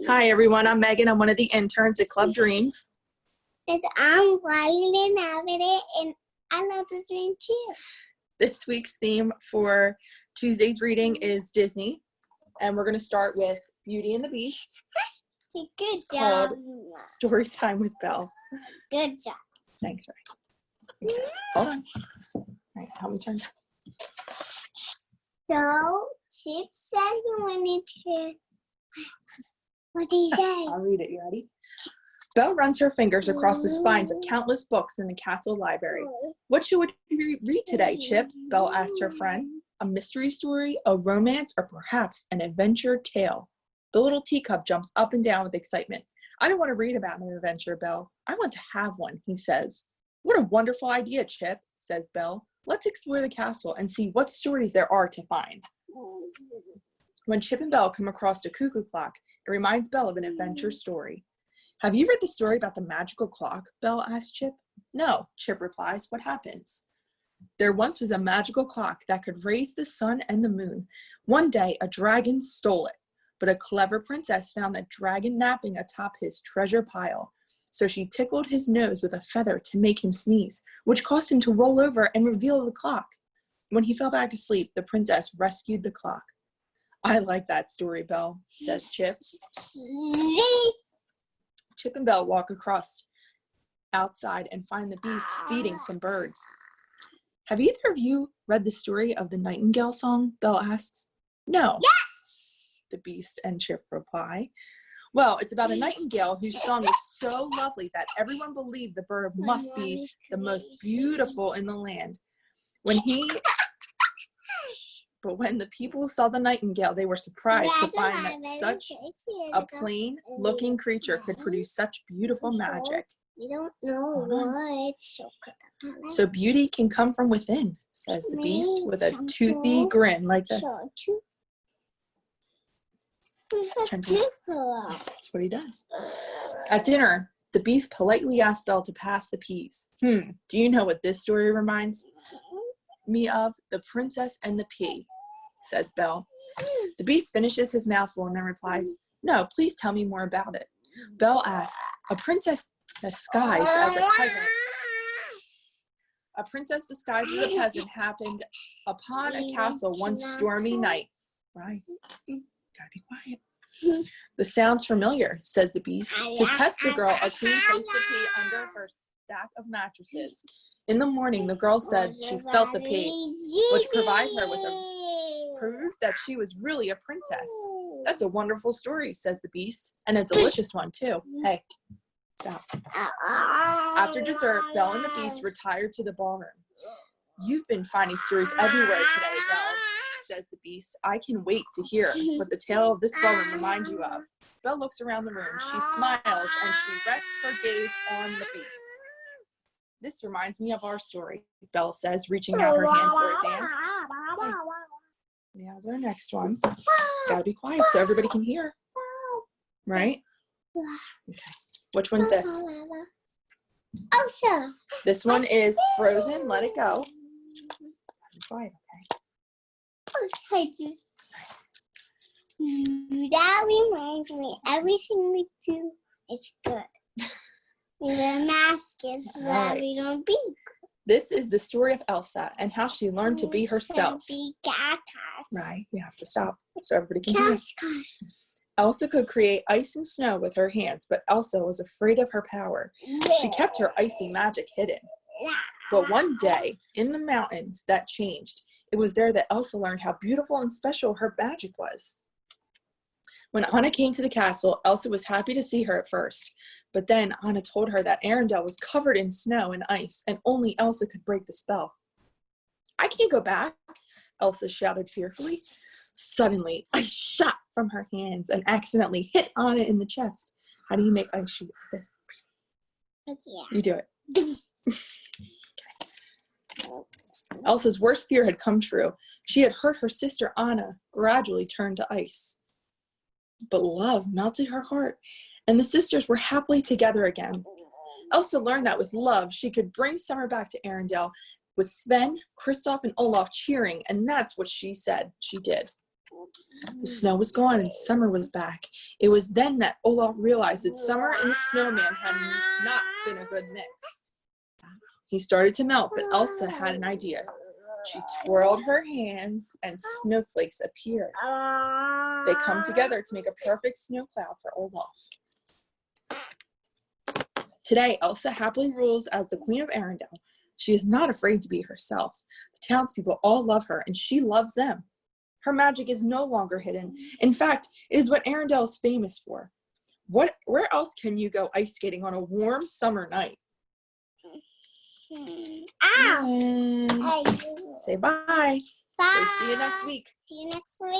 Hi everyone, I'm Megan. I'm one of the interns at Club Dreams. And I'm Riley Navide, and I love the dream too. This week's theme for Tuesday's reading is Disney, and we're going to start with Beauty and the Beast. Good It's job. called Story Time with Belle. Good job. Thanks, Ray. Okay, hold on. All right, help me turn. So, Chip said he wanted to. What did he say? I'll read it. You ready? Belle runs her fingers across the spines of countless books in the castle library. What should we read today, Chip? Belle asks her friend. A mystery story, a romance, or perhaps an adventure tale? The little teacup jumps up and down with excitement. I don't want to read about an adventure, Belle. I want to have one, he says. What a wonderful idea, Chip, says Belle. Let's explore the castle and see what stories there are to find. When Chip and Belle come across a cuckoo clock, it reminds Belle of an adventure story. Have you read the story about the magical clock? Belle asks Chip. No, Chip replies. What happens? There once was a magical clock that could raise the sun and the moon. One day, a dragon stole it, but a clever princess found the dragon napping atop his treasure pile. So she tickled his nose with a feather to make him sneeze, which caused him to roll over and reveal the clock. When he fell back asleep, the princess rescued the clock. I like that story, Belle, says Chip. Chip and Belle walk across outside and find the beast feeding some birds. Have either of you read the story of the Nightingale song? Belle asks. No. Yes! The beast and Chip reply. Well, it's about a nightingale whose song is so lovely that everyone believed the bird must be the most beautiful in the land. But when the people saw the nightingale, they were surprised to find that such a plain-looking creature could produce such beautiful magic. We don't know what. So beauty can come from within, says the beast with a toothy grin like this. That's what he does. At dinner, the beast politely asked Belle to pass the peas. Do you know what this story reminds me of? The Princess and the Pea, says Belle. The beast finishes his mouthful and then replies, no, please tell me more about it. Belle asks, a princess disguised as a peasant. A princess disguised as a peasant happened upon a castle one stormy night. Right, gotta be quiet. The sounds familiar, says the beast. To test the girl, a queen placed a pea under her stack of mattresses. In the morning, the girl said she felt the pea, which provided her with a proof that she was really a princess. That's a wonderful story, says the beast, and a delicious one, too. Hey, stop. After dessert, Belle and the beast retired to the ballroom. You've been finding stories everywhere today, Belle, says the beast. I can wait to hear what the tale of this ballroom reminds you of. Belle looks around the room. She smiles, and she rests her gaze on the beast. This reminds me of our story, Belle says, reaching out her hand for a dance. Now's our next one. Gotta be quiet so everybody can hear. Right? Okay. Which one's this? Elsa. This one is Frozen, Let It Go. Be quiet, okay? That reminds me, everything we do is good. We wear masks so that we don't be good. This is the story of Elsa and how she learned to be herself. Right, we have to stop so everybody can hear. Elsa could create ice and snow with her hands, but Elsa was afraid of her power. She kept her icy magic hidden. But one day, in the mountains, that changed. It was there that Elsa learned how beautiful and special her magic was. When Anna came to the castle, Elsa was happy to see her at first. But then Anna told her that Arendelle was covered in snow and ice, and only Elsa could break the spell. I can't go back, Elsa shouted fearfully. Suddenly, ice shot from her hands and accidentally hit Anna in the chest. How do you make ice shoot like this? Yeah. You do it. Okay. Elsa's worst fear had come true. She had heard her sister Anna gradually turn to ice. But love melted her heart, and the sisters were happily together again. Elsa learned that with love, she could bring summer back to Arendelle, with Sven, Kristoff, and Olaf cheering, and that's what she said she did. The snow was gone and summer was back. It was then that Olaf realized that summer and the snowman had not been a good mix. He started to melt, but Elsa had an idea. She twirled her hands and snowflakes appeared. They come together to make a perfect snow cloud for Olaf. Today, Elsa happily rules as the Queen of Arendelle. She is not afraid to be herself. The townspeople all love her, and she loves them. Her magic is no longer hidden. In fact, it is what Arendelle is famous for. Where else can you go ice skating on a warm summer night? Ow! Say bye. Bye. Say see you next week. See you next week.